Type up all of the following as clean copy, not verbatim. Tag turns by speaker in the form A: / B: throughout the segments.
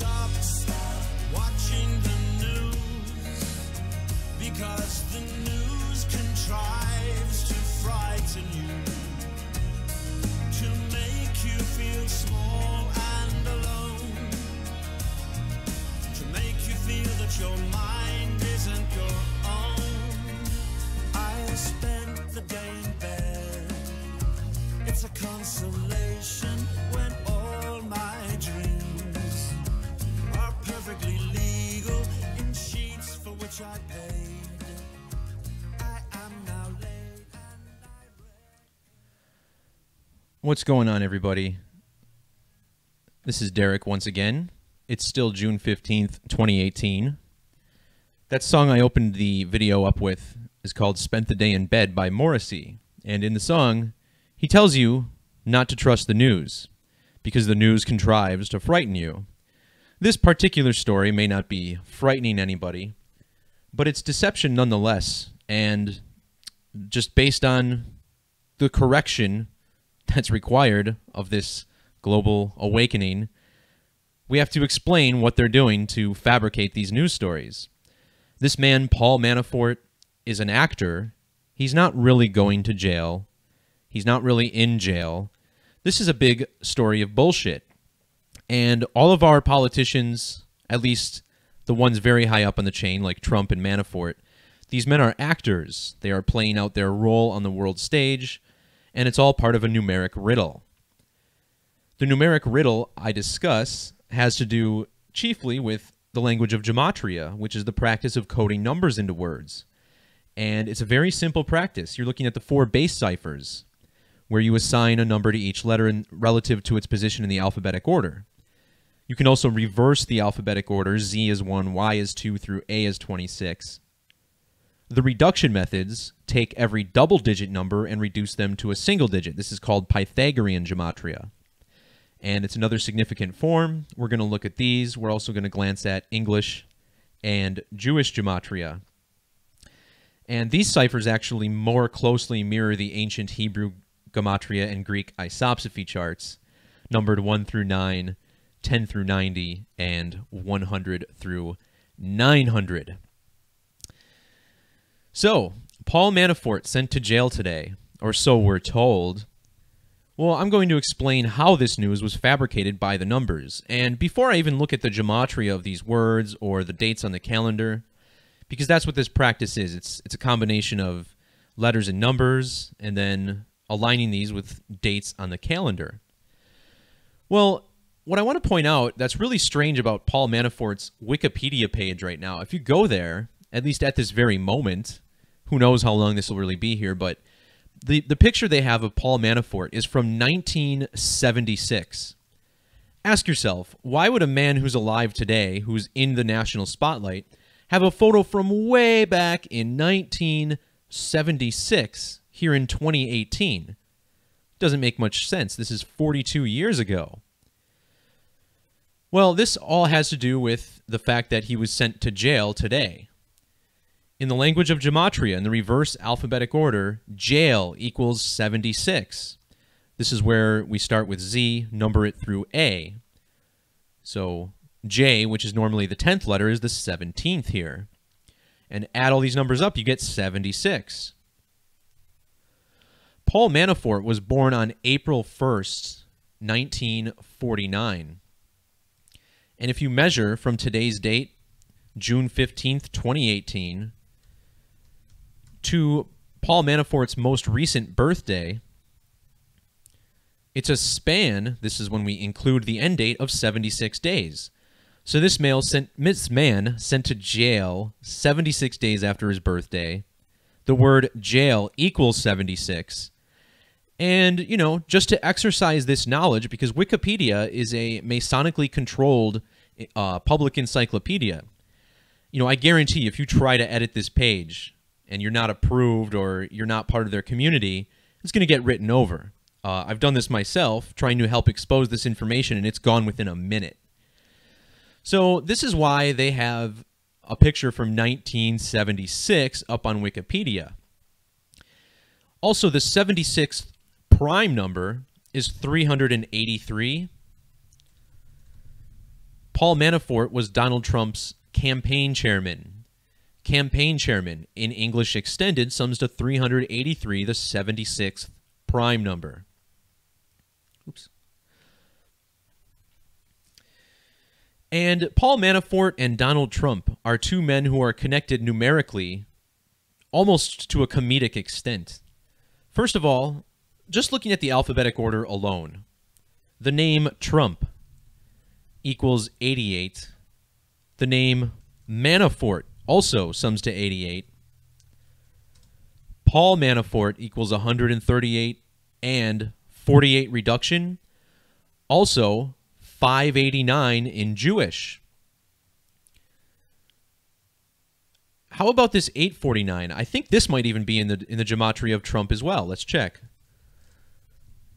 A: stop watching the news, because the news contrives to frighten you, to make you feel small and alone, to make you feel that your mind isn't your own. I spent the day in bed. It's a consolation when all my dreams are perfectly legal in sheets for which I paid. I am now late and I read.
B: What's going on, everybody? This is Derek once again. It's still June 15th, 2018. That song I opened the video up with is called Spent the Day in Bed by Morrissey. And in the song, he tells you not to trust the news, because the news contrives to frighten you. This particular story may not be frightening anybody, but it's deception nonetheless, and just based on the correction that's required of this global awakening, we have to explain what they're doing to fabricate these news stories. This man, Paul Manafort, is an actor. He's not really going to jail. He's not really in jail. This is a big story of bullshit. And all of our politicians, at least the ones very high up on the chain, like Trump and Manafort, these men are actors. They are playing out their role on the world stage, and it's all part of a numeric riddle. The numeric riddle I discuss has to do chiefly with the language of Gematria, which is the practice of coding numbers into words. And it's a very simple practice. You're looking at the 4 base ciphers, where you assign a number to each letter relative to its position in the alphabetic order. You can also reverse the alphabetic order. Z is 1, Y is 2, through A is 26. The reduction methods take every double-digit number and reduce them to a single digit. This is called Pythagorean Gematria. And it's another significant form. We're going to look at these. We're also going to glance at English and Jewish Gematria. And these ciphers actually more closely mirror the ancient Hebrew Gematria and Greek isopsephy charts, numbered 1 through 9, 10 through 90, and 100 through 900. So, Paul Manafort sent to jail today, or so we're told. Well, I'm going to explain how this news was fabricated by the numbers. And before I even look at the gematria of these words or the dates on the calendar, because that's what this practice is. It's a combination of letters and numbers, and then aligning these with dates on the calendar. Well, what I want to point out that's really strange about Paul Manafort's Wikipedia page right now, if you go there, at least at this very moment, who knows how long this will really be here, but the picture they have of Paul Manafort is from 1976. Ask yourself, why would a man who's alive today, who's in the national spotlight, have a photo from way back in 1976 here in 2018? Doesn't make much sense. This is 42 years ago. Well, this all has to do with the fact that he was sent to jail today. In the language of Gematria, in the reverse alphabetic order, jail equals 76. This is where we start with Z, number it through A. So J, which is normally the 10th letter, is the 17th here. And add all these numbers up, you get 76. Paul Manafort was born on April 1st, 1949. And if you measure from today's date, June 15th, 2018, to Paul Manafort's most recent birthday, it's a span, this is when we include the end date, of 76 days. So this man sent to jail 76 days after his birthday. The word jail equals 76. And, you know, just to exercise this knowledge, because Wikipedia is a Masonically controlled public encyclopedia. You know, I guarantee if you try to edit this page and you're not approved or you're not part of their community, it's going to get written over. I've done this myself, trying to help expose this information, and it's gone within a minute. So this is why they have a picture from 1976 up on Wikipedia. Also, the 76th prime number is 383. Paul Manafort was Donald Trump's campaign chairman. Campaign chairman in English extended sums to 383, the 76th prime number. Oops. And Paul Manafort and Donald Trump are two men who are connected numerically almost to a comedic extent. First of all, just looking at the alphabetic order alone, the name Trump equals 88. The name Manafort also sums to 88. Paul Manafort equals 138, and 48 reduction, also 589 in Jewish. How about this 849? I think this might even be in the gematria of Trump as well. Let's check.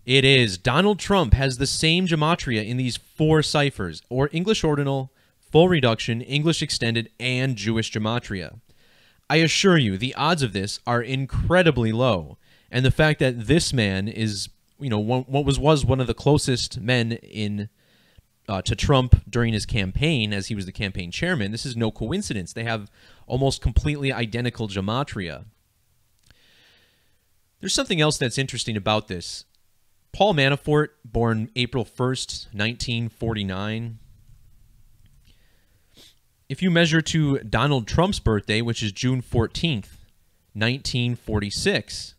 B: It is. Donald Trump has the same gematria in these four ciphers, or English ordinal, full reduction, English extended, and Jewish gematria. I assure you, the odds of this are incredibly low, and the fact that this man is, what was one of the closest men to Trump during his campaign, as he was the campaign chairman, this is no coincidence. They have almost completely identical gematria. There's something else that's interesting about this. Paul Manafort, born April 1st, 1949. If you measure to Donald Trump's birthday, which is June 14th, 1946,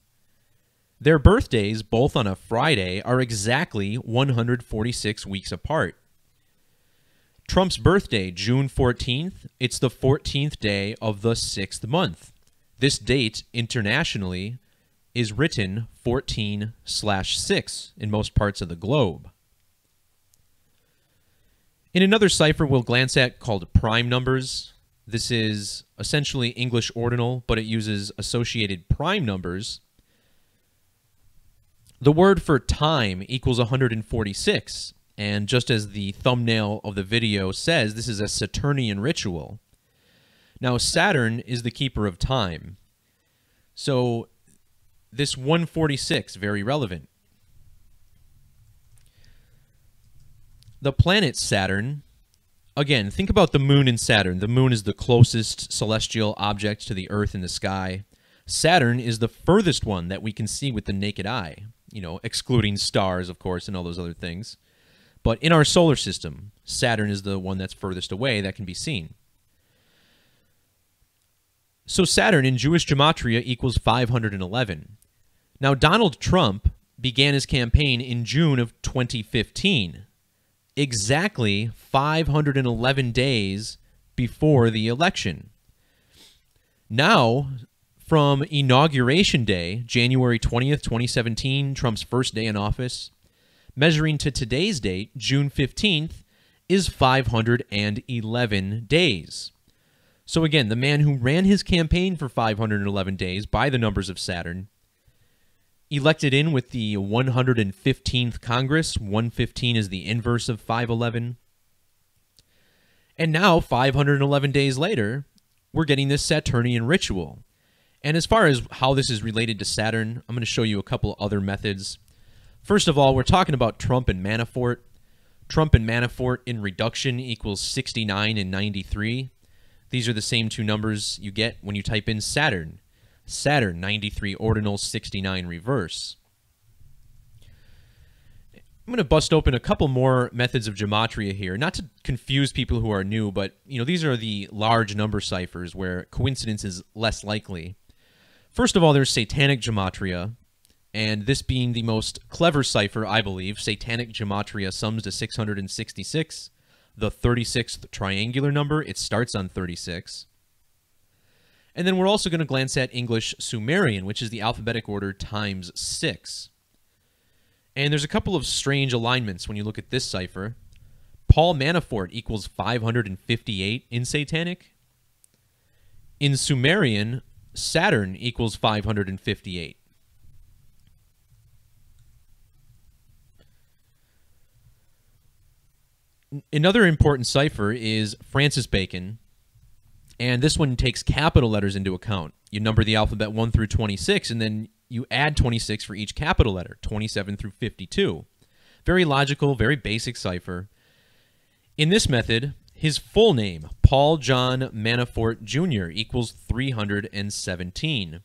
B: their birthdays, both on a Friday, are exactly 146 weeks apart. Trump's birthday, June 14th, it's the 14th day of the 6th month. This date, internationally, is written 14/6 in most parts of the globe. In another cipher we'll glance at called prime numbers, this is essentially English ordinal, but it uses associated prime numbers. The word for time equals 146, and just as the thumbnail of the video says, this is a Saturnian ritual. Now, Saturn is the keeper of time, so this 146, very relevant. The planet Saturn, again, think about the moon and Saturn. The moon is the closest celestial object to the Earth in the sky. Saturn is the furthest one that we can see with the naked eye, excluding stars, of course, and all those other things. But in our solar system, Saturn is the one that's furthest away that can be seen. So Saturn in Jewish gematria equals 511. Now, Donald Trump began his campaign in June of 2015, exactly 511 days before the election. Now, from Inauguration Day, January 20th, 2017, Trump's first day in office, measuring to today's date, June 15th, is 511 days. So again, the man who ran his campaign for 511 days by the numbers of Saturn, elected in with the 115th Congress. 115 is the inverse of 511. And now, 511 days later, we're getting this Saturnian ritual. And as far as how this is related to Saturn, I'm going to show you a couple other methods. First of all, we're talking about Trump and Manafort. Trump and Manafort in reduction equals 69 and 93. These are the same two numbers you get when you type in Saturn. Saturn, 93 ordinal, 69 reverse. I'm going to bust open a couple more methods of gematria here, not to confuse people who are new, but these are the large number ciphers where coincidence is less likely. First of all, there's satanic gematria, and this being the most clever cipher, I believe, satanic gematria sums to 666, the 36th triangular number. It starts on 36. And then we're also going to glance at English Sumerian, which is the alphabetic order times 6. And there's a couple of strange alignments when you look at this cipher. Paul Manafort equals 558 in Satanic. In Sumerian, Saturn equals 558. Another important cipher is Francis Bacon, and this one takes capital letters into account. You number the alphabet 1 through 26, and then you add 26 for each capital letter, 27 through 52. Very logical, very basic cipher. In this method, His full name, Paul John Manafort Jr., equals 317.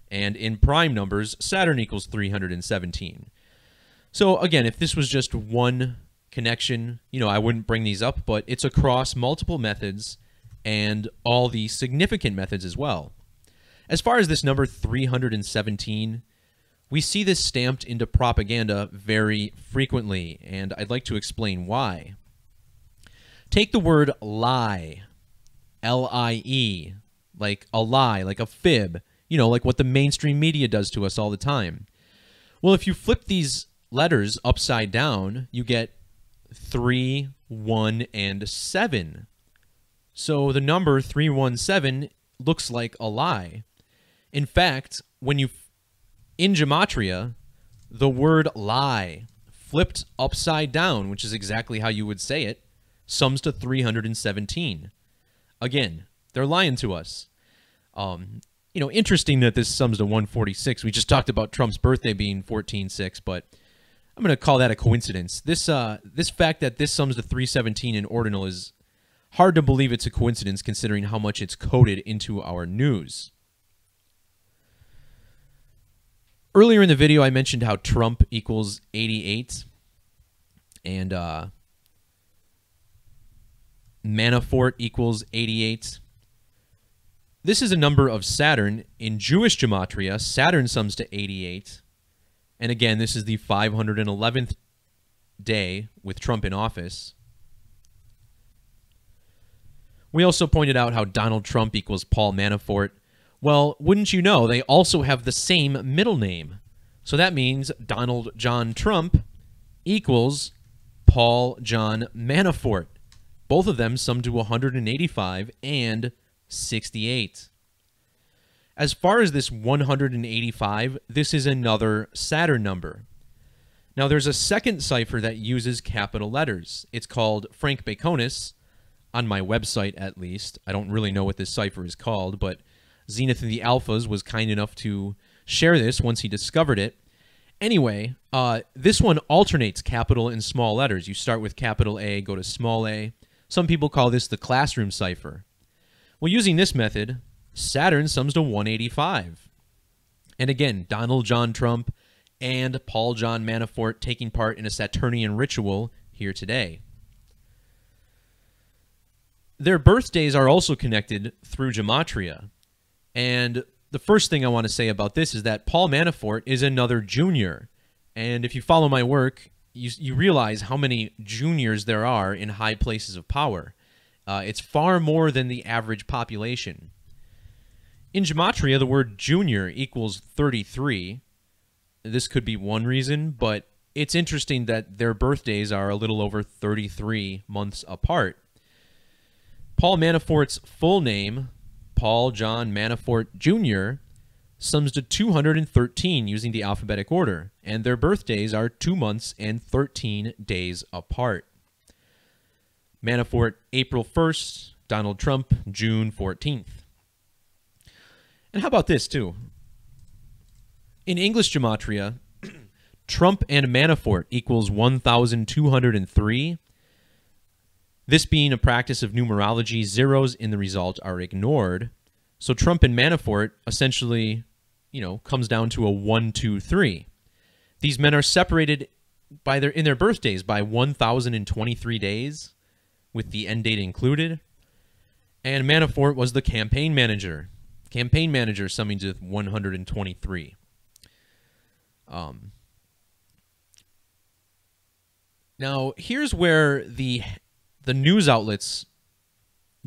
B: And in prime numbers, Saturn equals 317. So again, if this was just one connection, I wouldn't bring these up, but it's across multiple methods and all the significant methods as well. As far as this number 317, we see this stamped into propaganda very frequently, and I'd like to explain why. Take the word lie, L-I-E, like a lie, like a fib, like what the mainstream media does to us all the time. Well, if you flip these letters upside down, you get 3, 1, and 7. So the number 317 looks like a lie. In fact, in Gematria, the word lie flipped upside down, which is exactly how you would say it, sums to 317. Again, they're lying to us. Interesting that this sums to 146. We just talked about Trump's birthday being 14/6, but I'm going to call that a coincidence. This fact that this sums to 317 in ordinal is hard to believe it's a coincidence considering how much it's coded into our news. Earlier in the video, I mentioned how Trump equals 88 and Manafort equals 88. This is a number of Saturn. In Jewish Gematria, Saturn sums to 88. And again, this is the 511th day with Trump in office. We also pointed out how Donald Trump equals Paul Manafort. Well, wouldn't you know, they also have the same middle name. So that means Donald John Trump equals Paul John Manafort. Both of them sum to 185 and 68. As far as this 185, this is another Saturn number. Now, there's a second cipher that uses capital letters. It's called Frank Baconis, on my website at least. I don't really know what this cipher is called, but Zenith of the Alphas was kind enough to share this once he discovered it. Anyway, this one alternates capital and small letters. You start with capital A, go to small a. Some people call this the classroom cipher. Well, using this method, Saturn sums to 185. And again, Donald John Trump and Paul John Manafort taking part in a Saturnian ritual here today. Their birthdays are also connected through Gematria. And the first thing I want to say about this is that Paul Manafort is another junior. And if you follow my work, you realize how many juniors there are in high places of power. It's far more than the average population. In Gematria, the word junior equals 33. This could be one reason, but it's interesting that their birthdays are a little over 33 months apart. Paul Manafort's full name, Paul John Manafort Jr., sums to 213 using the alphabetic order, and their birthdays are 2 months and 13 days apart. Manafort, April 1st, Donald Trump, June 14th. And how about this, too? In English Gematria, Trump and Manafort equals 1,203. This being a practice of numerology, zeros in the result are ignored. So Trump and Manafort essentially, comes down to a 1, 2, 3. These men are separated in their birthdays by 1,023 days, with the end date included. And Manafort was the campaign manager. Campaign manager summing to 123. Now, here's where the news outlets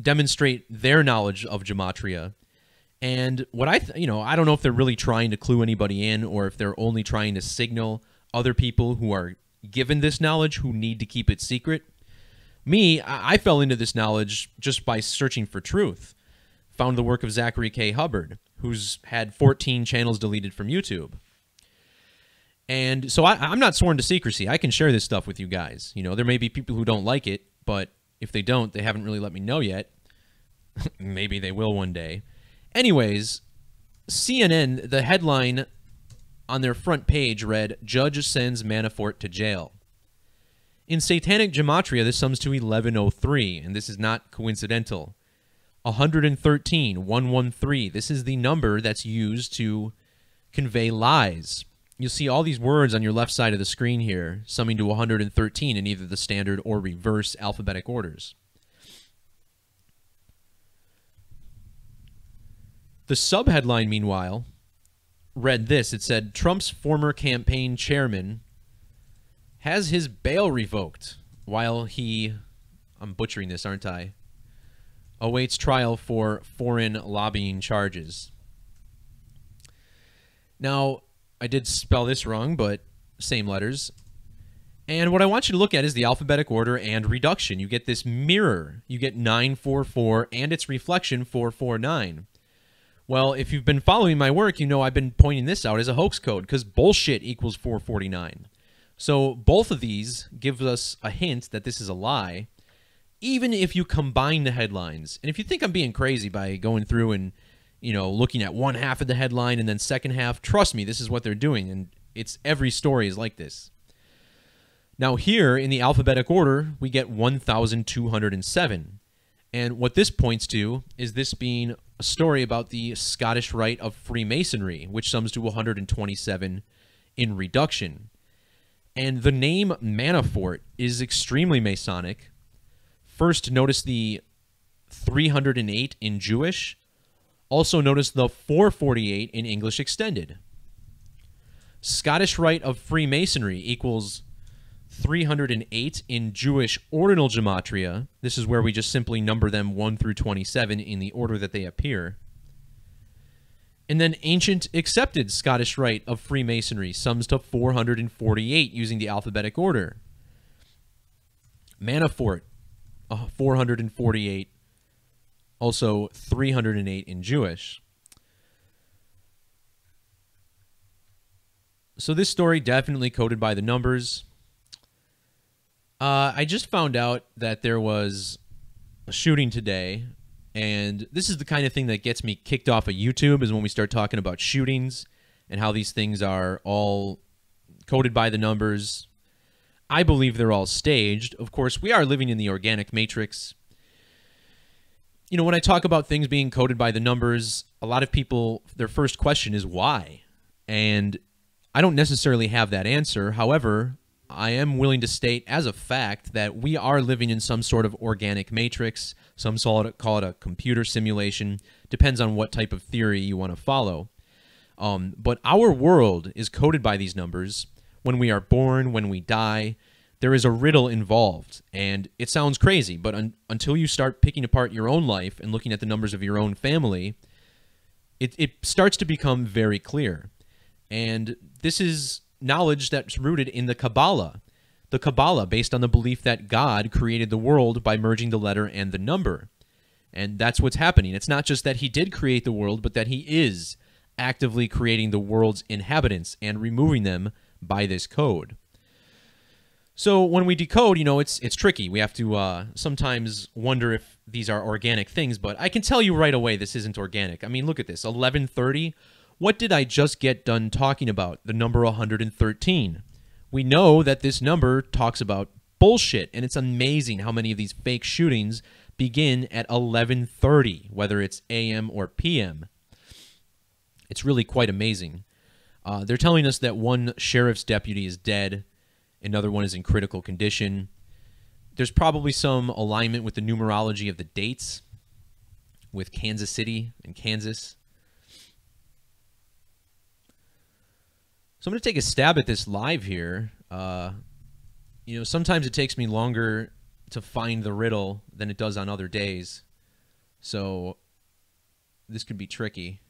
B: demonstrate their knowledge of Gematria. And what I don't know if they're really trying to clue anybody in or if they're only trying to signal other people who are given this knowledge who need to keep it secret. Me, I fell into this knowledge just by searching for truth. Found the work of Zachary K. Hubbard, who's had 14 channels deleted from YouTube. And so I'm not sworn to secrecy. I can share this stuff with you guys. There may be people who don't like it, but if they don't, they haven't really let me know yet. Maybe they will one day. Anyways, CNN, the headline on their front page read, "Judge sends Manafort to jail." In Satanic Gematria, this sums to 1103, and this is not coincidental. 113, 113, this is the number that's used to convey lies. You'll see all these words on your left side of the screen here, summing to 113 in either the standard or reverse alphabetic orders. The subheadline, meanwhile, read this. It said, Trump's former campaign chairman has his bail revoked while he, I'm butchering this, aren't I, awaits trial for foreign lobbying charges. Now, I did spell this wrong, but same letters. And what I want you to look at is the alphabetic order and reduction. You get this mirror. You get 944 and its reflection 449. Well, if you've been following my work, you know I've been pointing this out as a hoax code because bullshit equals 449. So both of these give us a hint that this is a lie, even if you combine the headlines. And if you think I'm being crazy by going through and, you know, looking at one half of the headline and then second half, trust me, this is what they're doing, and it's every story is like this. Now here in the alphabetic order, we get 1,207. And what this points to is this being a story about the Scottish Rite of Freemasonry, which sums to 127 in reduction. And the name Manafort is extremely Masonic. First, notice the 308 in Jewish. Also notice the 448 in English Extended. Scottish Rite of Freemasonry equals 308 in Jewish ordinal gematria. This is where we just simply number them 1 through 27 in the order that they appear. And then ancient accepted Scottish Rite of Freemasonry sums to 448 using the alphabetic order. Manafort, 448, also 308 in Jewish. So this story definitely coded by the numbers. I just found out that there was a shooting today, and this is the kind of thing that gets me kicked off of YouTube, is when we start talking about shootings and how these things are all coded by the numbers. I believe they're all staged. Of course, we are living in the organic matrix. You know, when I talk about things being coded by the numbers, a lot of people, their first question is why? And I don't necessarily have that answer. However, I am willing to state as a fact that we are living in some sort of organic matrix. Some call it a computer simulation. Depends on what type of theory you want to follow. But our world is coded by these numbers. When we are born, when we die, there is a riddle involved. And it sounds crazy, but until you start picking apart your own life and looking at the numbers of your own family, it starts to become very clear. And this is knowledge that's rooted in the Kabbalah. The Kabbalah, based on the belief that God created the world by merging the letter and the number. And that's what's happening. It's not just that he did create the world, but that he is actively creating the world's inhabitants and removing them by this code. So when we decode, you know, it's tricky. We have to sometimes wonder if these are organic things, but I can tell you right away this isn't organic. I mean, look at this, 1130. What did I just get done talking about? The number 113. We know that this number talks about bullshit, and it's amazing how many of these fake shootings begin at 11:30, whether it's AM or PM. It's really quite amazing. They're telling us that one sheriff's deputy is dead, another one is in critical condition. There's probably some alignment with the numerology of the dates with Kansas City and Kansas. So I'm going to take a stab at this live here. You know, sometimes it takes me longer to find the riddle than it does on other days. So this could be tricky.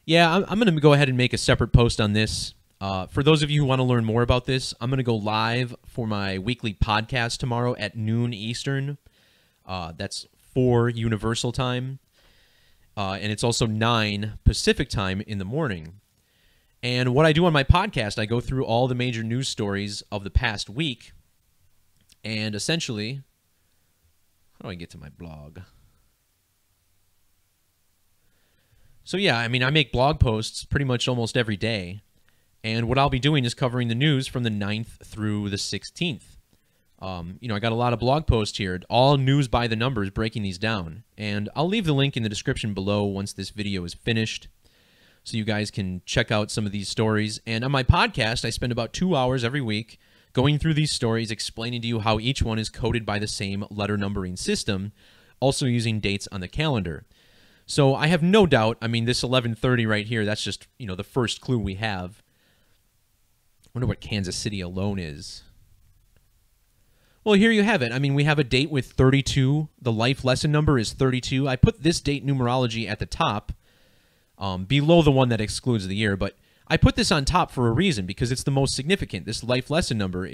B: Yeah, I'm going to go ahead and make a separate post on this. For those of you who want to learn more about this, I'm going to go live for my weekly podcast tomorrow at noon Eastern. That's 4 Universal Time. And it's also 9 Pacific Time in the morning. And what I do on my podcast, I go through all the major news stories of the past week. And essentially, how do I get to my blog? So yeah, I mean, I make blog posts pretty much almost every day. And what I'll be doing is covering the news from the 9th through the 16th. I got a lot of blog posts here, all news by the numbers, breaking these down. And I'll leave the link in the description below once this video is finished, so you guys can check out some of these stories. And on my podcast, I spend about 2 hours every week going through these stories, explaining to you how each one is coded by the same letter numbering system, also using dates on the calendar. So I have no doubt, I mean, this 11:30 right here, that's just, the first clue we have. I wonder what Kansas City alone is. Well, here you have it. I mean, we have a date with 32. The life lesson number is 32. I put this date numerology at the top, below the one that excludes the year, but I put this on top for a reason, because it's the most significant. This life lesson number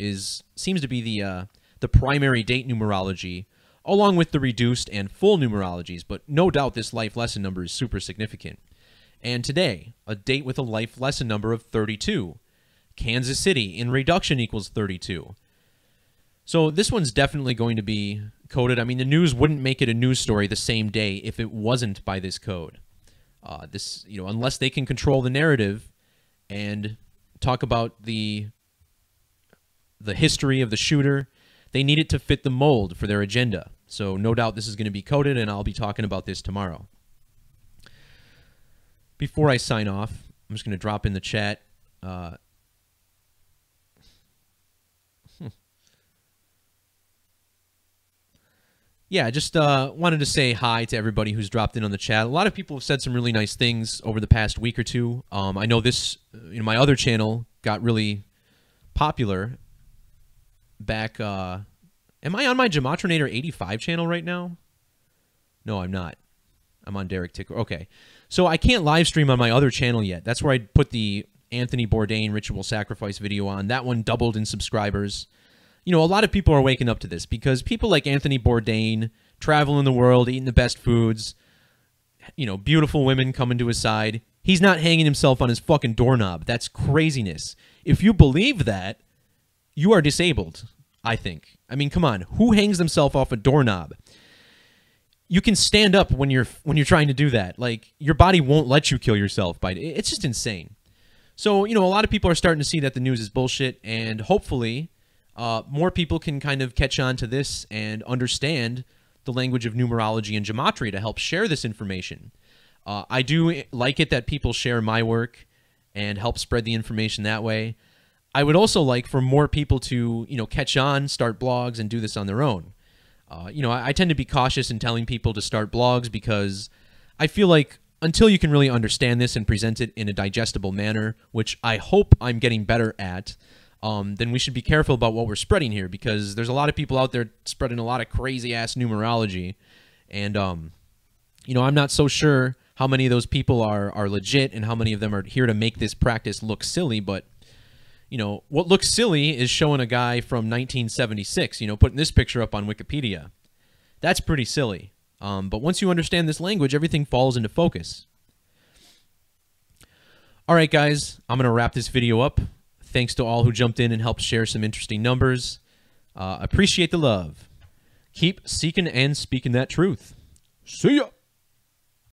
B: seems to be the primary date numerology, along with the reduced and full numerologies, but no doubt this life lesson number is super significant. And today, a date with a life lesson number of 32. Kansas City in reduction equals 32. So this one's definitely going to be coded. I mean, the news wouldn't make it a news story the same day if it wasn't by this code. Unless they can control the narrative and talk about the history of the shooter, they need it to fit the mold for their agenda. So no doubt this is going to be coded, and I'll be talking about this tomorrow. Before I sign off, I'm just going to drop in the chat. Yeah, I just wanted to say hi to everybody who's dropped in on the chat. A lot of people have said some really nice things over the past week or two. I know this, my other channel got really popular back. Am I on my Gematrinator 85 channel right now? No, I'm not. I'm on Derek Ticker. Okay. So I can't live stream on my other channel yet. That's where I put the Anthony Bourdain ritual sacrifice video on. That one doubled in subscribers. A lot of people are waking up to this because people like Anthony Bourdain, traveling the world, eating the best foods, beautiful women coming to his side. He's not hanging himself on his fucking doorknob. That's craziness. If you believe that, you are disabled, I think. I mean, come on. Who hangs himself off a doorknob? You can stand up when you're trying to do that. Like, your body won't let you kill yourself. It's just insane. So, a lot of people are starting to see that the news is bullshit, and hopefully more people can kind of catch on to this and understand the language of numerology and gematria to help share this information. I do like it that people share my work and help spread the information that way. I would also like for more people to, catch on, start blogs, and do this on their own. I tend to be cautious in telling people to start blogs because I feel like until you can really understand this and present it in a digestible manner, which I hope I'm getting better at, then we should be careful about what we're spreading here, because there's a lot of people out there spreading a lot of crazy-ass numerology, and, I'm not so sure how many of those people are legit and how many of them are here to make this practice look silly, but, what looks silly is showing a guy from 1976, putting this picture up on Wikipedia. That's pretty silly. But once you understand this language, everything falls into focus. All right, guys, I'm going to wrap this video up. Thanks to all who jumped in and helped share some interesting numbers. Appreciate the love. Keep seeking and speaking that truth. See ya!